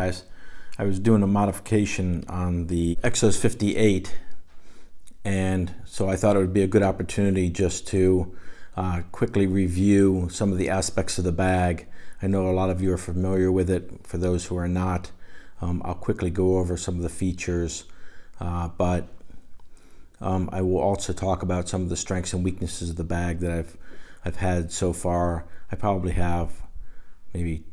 guys. I was doing a modification on the EXOS 58, and so I thought it would be a good opportunity just to quickly review some of the aspects of the bag. I know a lot of you are familiar with it. For those who are not, I'll quickly go over some of the features, but I will also talk about some of the strengths and weaknesses of the bag that I've had so far. I probably have maybe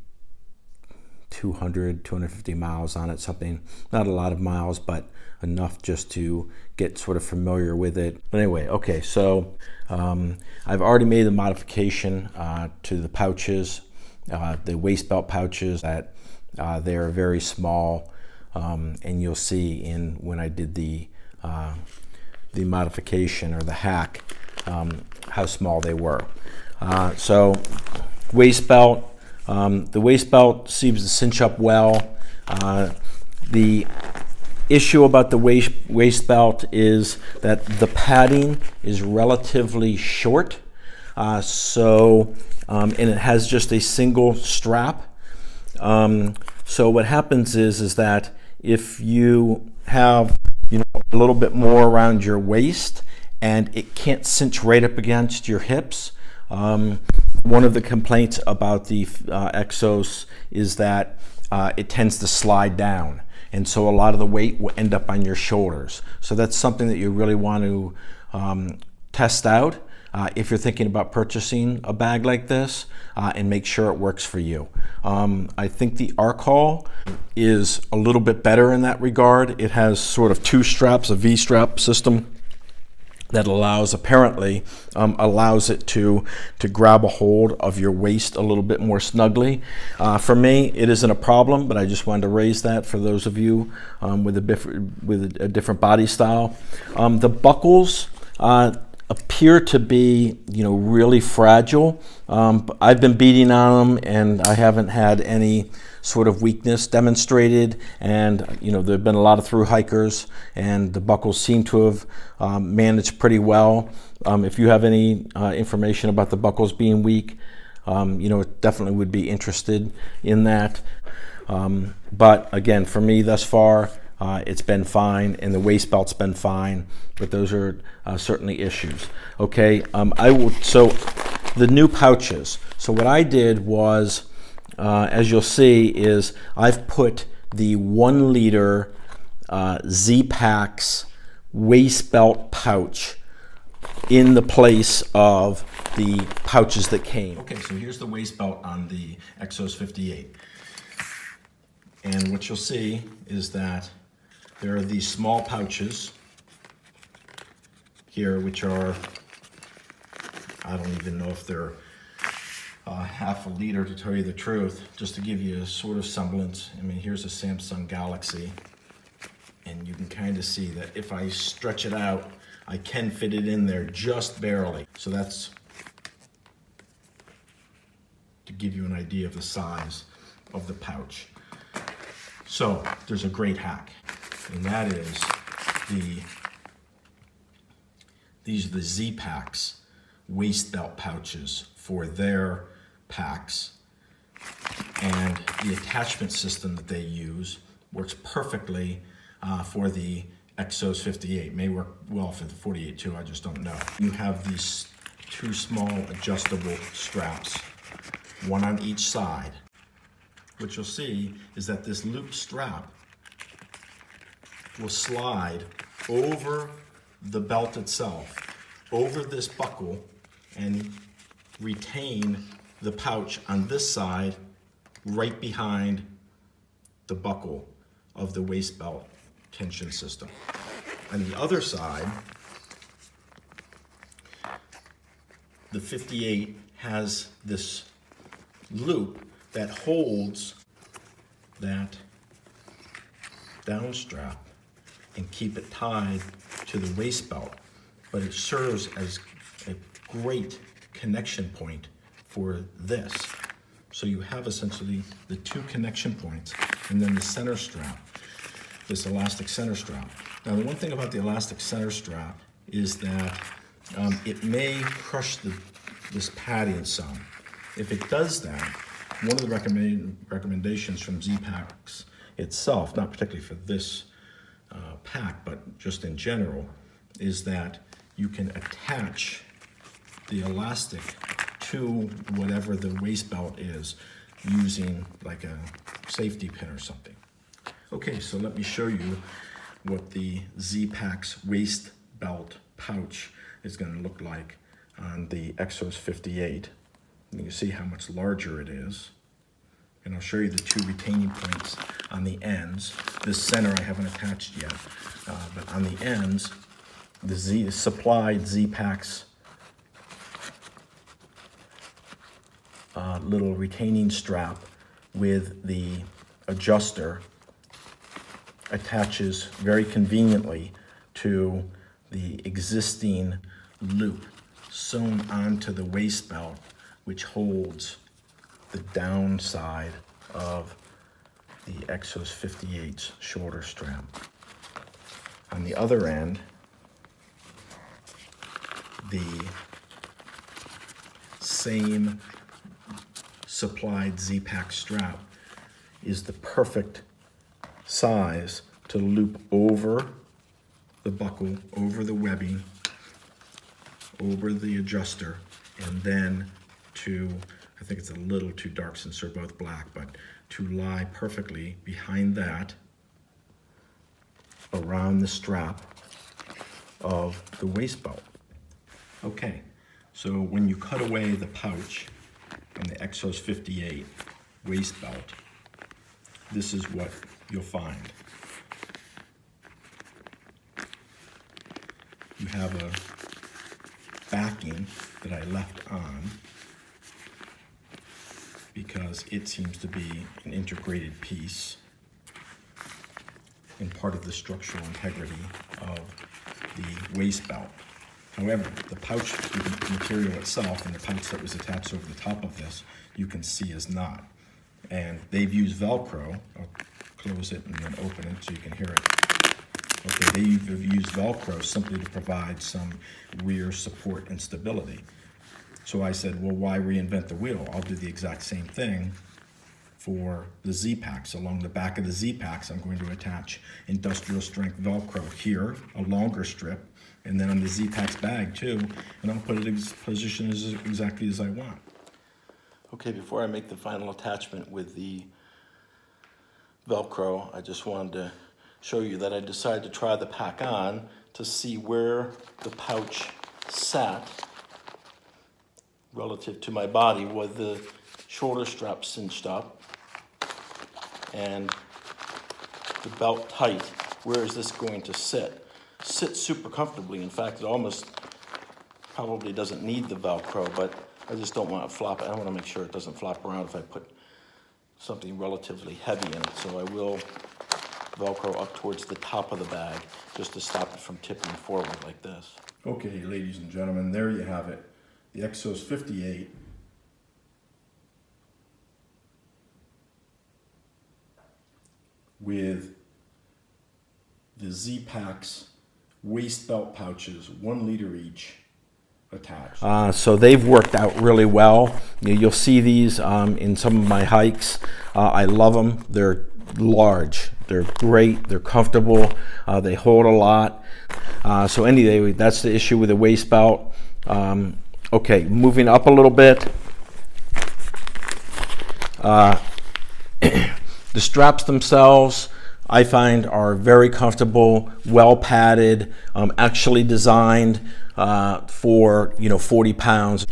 250 miles on it, something, not a lot of miles, but enough just to get sort of familiar with it. But anyway, okay, so I've already made the modification to the pouches, the waist belt pouches, that they are very small, and you'll see when I did the modification or the hack how small they were. So waist belt. The waist belt seems to cinch up well. The issue about the waist belt is that the padding is relatively short, and it has just a single strap. So what happens is that if you have a little bit more around your waist and it can't cinch right up against your hips, one of the complaints about the EXOS is that it tends to slide down, and so a lot of the weight will end up on your shoulders. So that's something that you really want to test out if you're thinking about purchasing a bag like this, and make sure it works for you. I think the Arcol is a little bit better in that regard. It has sort of two straps, a V-strap system, that apparently allows it to grab a hold of your waist a little bit more snugly. For me, it isn't a problem, but I just wanted to raise that for those of you with a different body style. The buckles appear to be really fragile. I've been beating on them and I haven't had any sort of weakness demonstrated, and there have been a lot of thru-hikers and the buckles seem to have managed pretty well. If you have any information about the buckles being weak, definitely would be interested in that. But again, for me thus far, it's been fine, and the waist belt's been fine, but those are certainly issues. Okay, so the new pouches. So what I did was, as you'll see, is I've put the 1 liter ZPacks waist belt pouch in the place of the pouches that came. Okay, so here's the waist belt on the EXOS 58. And what you'll see is that there are these small pouches here, which are, I don't even know if they're half a liter, to tell you the truth, just to give you a sort of semblance. I mean, here's a Samsung Galaxy, and you can kind of see that if I stretch it out, I can fit it in there just barely. So that's to give you an idea of the size of the pouch. So there's a great hack, and that is these are the ZPacks waist belt pouches for their packs, and the attachment system that they use works perfectly for the EXOS 58. May work well for the 48 too, I just don't know. You have these 2 small adjustable straps, one on each side. What you'll see is that this loop strap will slide over the belt itself, over this buckle, and retain the pouch on this side right behind the buckle of the waist belt tension system. On the other side, the 58 has this loop that holds that down strap and keep it tied to the waist belt, but it serves as a great connection point for this. So you have essentially the 2 connection points, and then the center strap, this elastic center strap. Now, the one thing about the elastic center strap is that it may crush this padding some. If it does that, one of the recommendations from ZPacks itself, not particularly for this pack, but just in general, is that you can attach the elastic to whatever the waist belt is using like a safety pin or something. Okay, so let me show you what the ZPacks waist belt pouch is going to look like on the EXOS 58. You can see how much larger it is. And I'll show you the two retaining points on the ends. This center I haven't attached yet, but on the ends, the supplied ZPacks little retaining strap with the adjuster attaches very conveniently to the existing loop sewn onto the waist belt, which holds the downside of the EXOS 58's shoulder strap. On the other end, the same supplied ZPack strap is the perfect size to loop over the buckle, over the webbing, over the adjuster, and then to, I think it's a little too dark since they're both black, but to lie perfectly behind that around the strap of the waist belt. Okay, so when you cut away the pouch on the EXOS 58 waist belt, this is what you'll find. You have a backing that I left on because it seems to be an integrated piece and part of the structural integrity of the waist belt. However, the pouch material itself and the pouch that was attached over the top of this, you can see is not. And they've used Velcro. I'll close it and then open it so you can hear it. Okay, they've used Velcro simply to provide some rear support and stability. So I said, well, why reinvent the wheel? I'll do the exact same thing for the ZPacks. Along the back of the ZPacks, I'm going to attach industrial strength Velcro here, a longer strip, and then on the ZPacks bag too, and I'll put it in position exactly as I want. Okay, before I make the final attachment with the Velcro, I just wanted to show you that I decided to try the pack on to see where the pouch sat relative to my body with the shoulder strap cinched up and the belt tight. Where is this going to sit? Sits super comfortably. In fact, it almost probably doesn't need the Velcro, but I just don't want it flop. I want to make sure it doesn't flop around if I put something relatively heavy in it. So I will Velcro up towards the top of the bag just to stop it from tipping forward like this. Okay, ladies and gentlemen, there you have it. The EXOS 58 with the ZPacks waist belt pouches, 1 liter each, attached. So they've worked out really well. You'll see these in some of my hikes. I love them. They're large. They're great. They're comfortable. They hold a lot. So anyway, that's the issue with the waist belt. Okay, moving up a little bit. The straps themselves, I find, are very comfortable, well padded, actually designed for 40 pounds.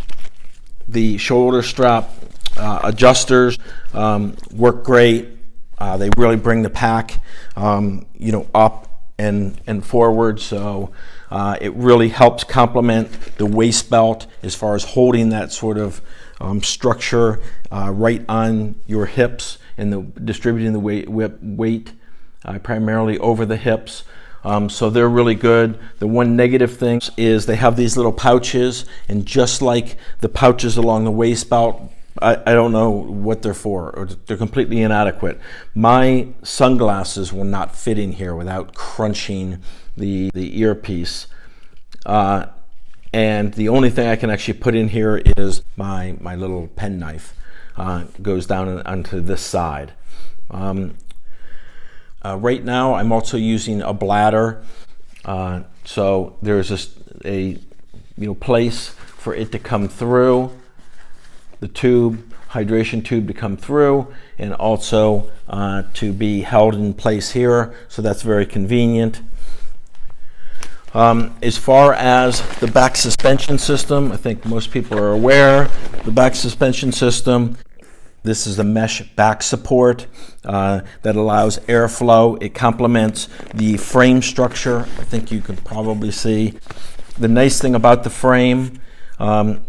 The shoulder strap adjusters work great. They really bring the pack up and forward, so it really helps complement the waist belt as far as holding that sort of structure right on your hips and distributing the weight primarily over the hips. So they're really good. The one negative thing is they have these little pouches, and just like the pouches along the waist belt, I don't know what they're for, or they're completely inadequate. My sunglasses will not fit in here without crunching the earpiece. And the only thing I can actually put in here is my little pen knife. Goes down onto this side. Right now I'm also using a bladder, so there's a place for it to come through, the tube, hydration tube to come through, and also to be held in place here, so that's very convenient. As far as the back suspension system, I think most people are aware, the back suspension system, this is a mesh back support that allows airflow. It complements the frame structure. I think you can probably see. The nice thing about the frame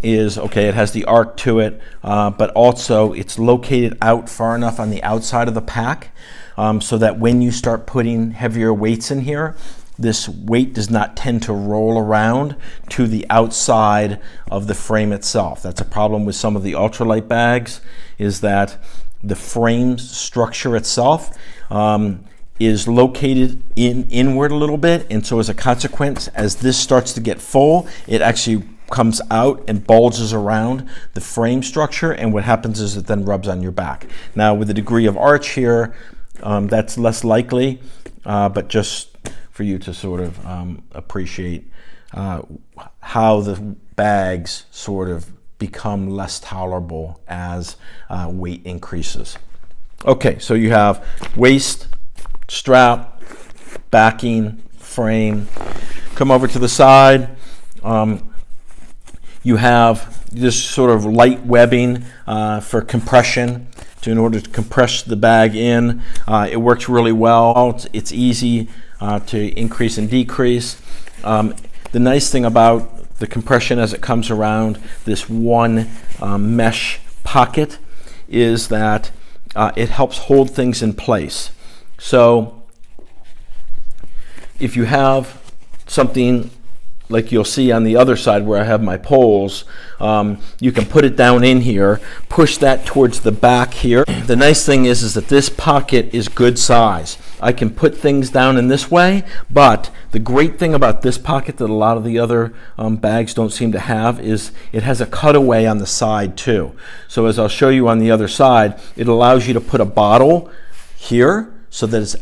is, okay, it has the arc to it, but also it's located out far enough on the outside of the pack so that when you start putting heavier weights in here, this weight does not tend to roll around to the outside of the frame itself. That's a problem with some of the ultralight bags, is that the frame structure itself is located inward a little bit, and so as a consequence, as this starts to get full, it actually comes out and bulges around the frame structure, and what happens is it then rubs on your back. Now with the degree of arch here, that's less likely, but just for you to sort of appreciate how the bags sort of become less tolerable as weight increases. Okay, so you have waist, strap, backing, frame. Come over to the side. You have this sort of light webbing for compression, in order to compress the bag in. It works really well. It's easy to increase and decrease. The nice thing about the compression as it comes around this one mesh pocket is that it helps hold things in place. So if you have something like you'll see on the other side where I have my poles, you can put it down in here, push that towards the back here. The nice thing is that this pocket is good size. I can put things down in this way, but the great thing about this pocket that a lot of the other bags don't seem to have is it has a cutaway on the side too. So as I'll show you on the other side, it allows you to put a bottle here so that it's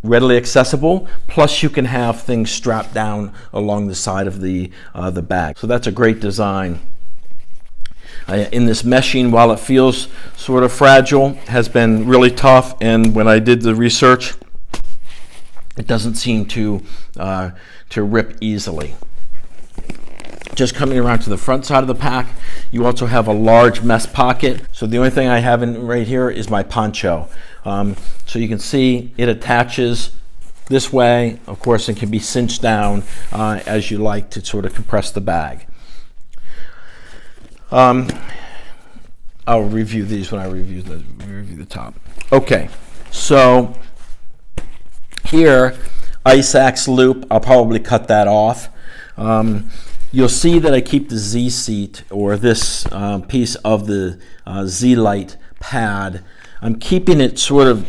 readily accessible, plus you can have things strapped down along the side of the bag. So that's a great design. In this meshing, while it feels sort of fragile, has been really tough, and when I did the research, it doesn't seem to rip easily. Just coming around to the front side of the pack, you also have a large mesh pocket. So the only thing I have in right here is my poncho. So you can see it attaches this way. Of course, it can be cinched down as you like to sort of compress the bag. I'll review these when I review the top. Okay, so here, ice axe loop, I'll probably cut that off. You'll see that I keep the Z seat, or this piece of the Z-Lite pad. I'm keeping it sort of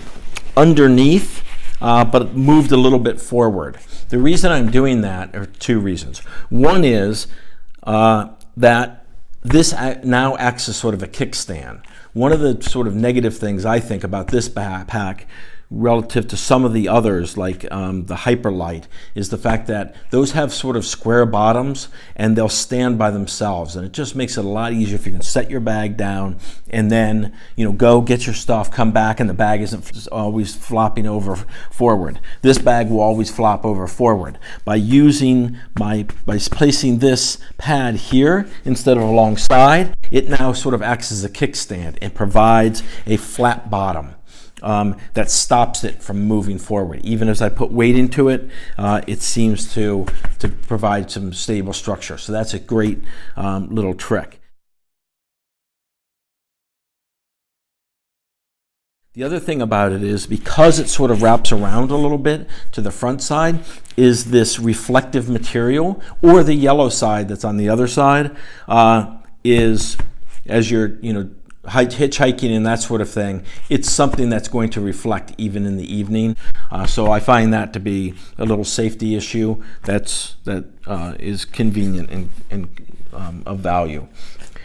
underneath, but moved a little bit forward. The reason I'm doing that are two reasons. One is that this now acts as sort of a kickstand. One of the sort of negative things I think about this backpack relative to some of the others, like the Hyperlight, is the fact that those have sort of square bottoms and they'll stand by themselves, and it just makes it a lot easier if you can set your bag down and then go get your stuff, come back, and the bag isn't always flopping over forward. This bag will always flop over forward. By placing this pad here instead of alongside, it now sort of acts as a kickstand and provides a flat bottom that stops it from moving forward. Even as I put weight into it, it seems to provide some stable structure. So that's a great little trick. The other thing about it is, because it sort of wraps around a little bit to the front side, is this reflective material, or the yellow side that's on the other side, is, as you're hitchhiking and that sort of thing, it's something that's going to reflect even in the evening. So I find that to be a little safety issue that is convenient and of value.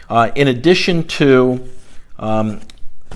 In addition to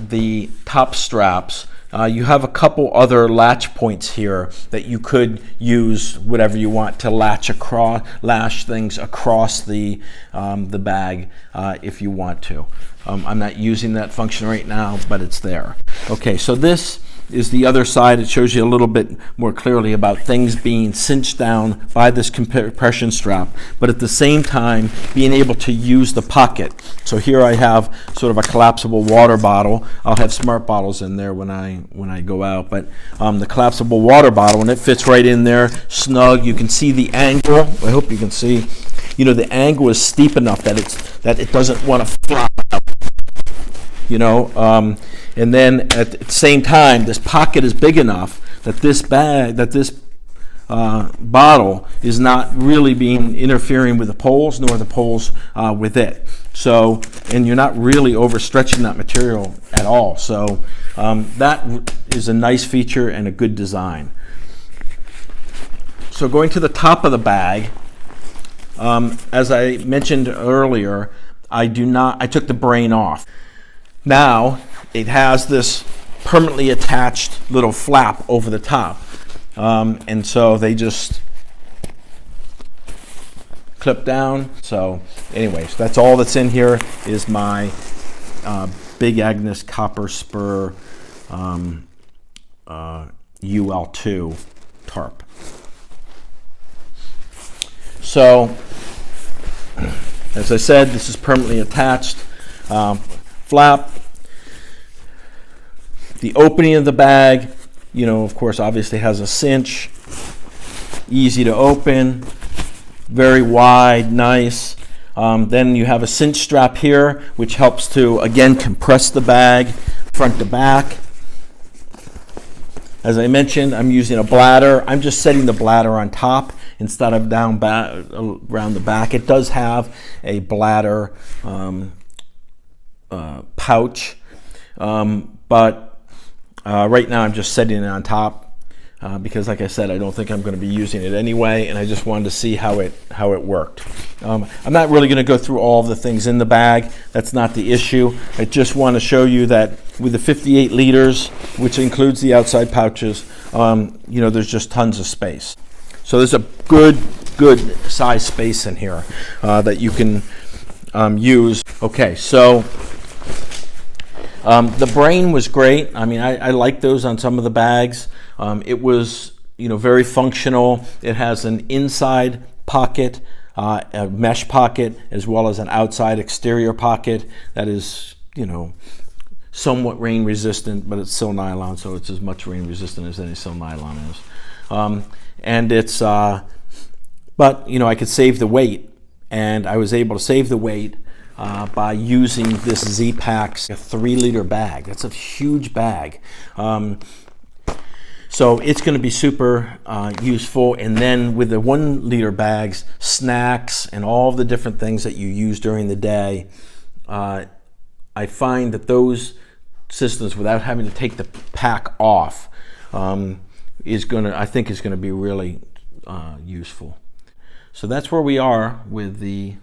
the top straps, You have a couple other latch points here that you could use whatever you want to lash things across the bag if you want to. I'm not using that function right now, but it's there. Okay, so this is the other side. It shows you a little bit more clearly about things being cinched down by this compression strap, but at the same time being able to use the pocket. So here I have sort of a collapsible water bottle. I'll have smart bottles in there when I go out, but the collapsible water bottle, and it fits right in there, snug. You can see the angle. I hope you can see. You know, the angle is steep enough that it doesn't want to fly out. You know, and then at the same time, this pocket is big enough that this bottle is not really interfering with the poles, nor the poles with it. So, and you're not really overstretching that material at all. So that is a nice feature and a good design. So going to the top of the bag, as I mentioned earlier, I took the brain off. Now it has this permanently attached little flap over the top, and so they just clip down. So anyways, that's all that's in here is my Big Agnes copper spur UL2 tarp. So as I said, this is permanently attached. Flap. The opening of the bag, you know, of course, obviously has a cinch. Easy to open. Very wide, nice. Then you have a cinch strap here, which helps to, again, compress the bag front to back. As I mentioned, I'm using a bladder. I'm just setting the bladder on top instead of down back, around the back. It does have a bladder pouch, but right now I'm just setting it on top because, like I said, I don't think I'm going to be using it anyway, and I just wanted to see how it worked. I'm not really going to go through all of the things in the bag. That's not the issue. I just want to show you that with the 58 liters, which includes the outside pouches, you know, there's just tons of space. So there's a good size space in here that you can use. Okay, so the brain was great. I mean, I like those on some of the bags. It was, you know, very functional. It has an inside pocket, a mesh pocket, as well as an outside exterior pocket that is, you know, somewhat rain resistant, but it's still nylon, so it's as much rain resistant as any silk nylon is. And it's, but, you know, I could save the weight, and I was able to save the weight by using this ZPacks, a 3-liter bag. That's a huge bag. So it's going to be super useful. And then with the 1-liter bags, snacks and all the different things that you use during the day, I find that those systems, without having to take the pack off, I think is going to be really useful. So that's where we are with the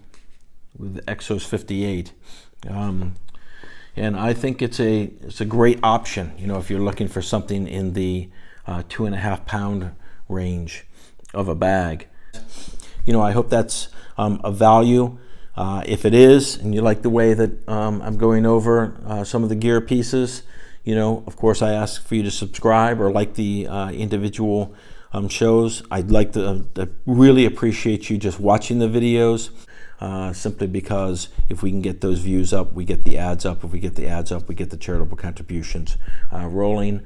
EXOS 58, and I think it's a great option. You know, if you're looking for something in the 2.5 pound range of a bag. You know, I hope that's of value. If it is, and you like the way that I'm going over some of the gear pieces, you know, of course, I ask for you to subscribe or like the individual shows. I'd like to really appreciate you just watching the videos, simply because if we can get those views up, we get the ads up. If we get the ads up, we get the charitable contributions rolling.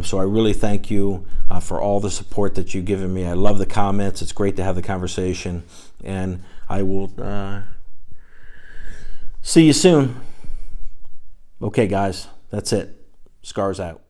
So I really thank you for all the support that you've given me. I love the comments. It's great to have the conversation, and I will see you soon. Okay, guys, that's it. Scars out.